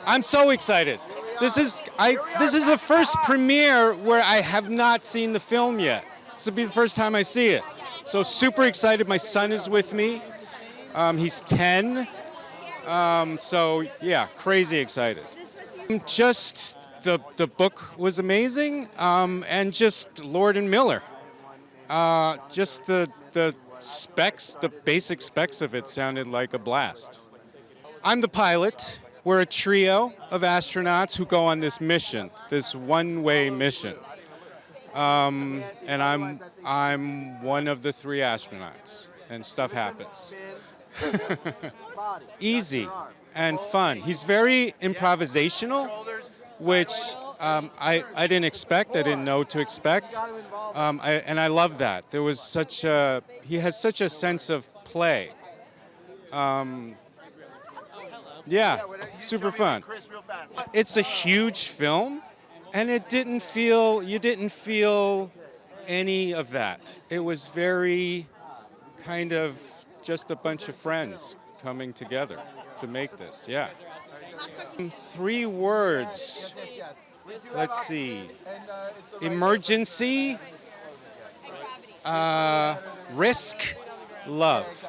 I'm so excited. This is the first premiere where I have not seen the film yet. This will be the first time I see it. So super excited. My son is with me. He's 10. So yeah, crazy excited. Just the book was amazing, and just Lord and Miller. Just the specs, the basic specs of it sounded like a blast. I'm the pilot. We're a trio of astronauts who go on this mission, this one-way mission. And I'm one of the 3 astronauts, and stuff happens. Easy and fun. He's very improvisational, which I didn't expect. I didn't know to expect, and I love that. He has such a sense of play. Yeah, super fun. It's a huge film, and you didn't feel any of that. It was very kind of just a bunch of friends coming together to make this, yeah. 3 words. Let's see. Emergency, risk, love.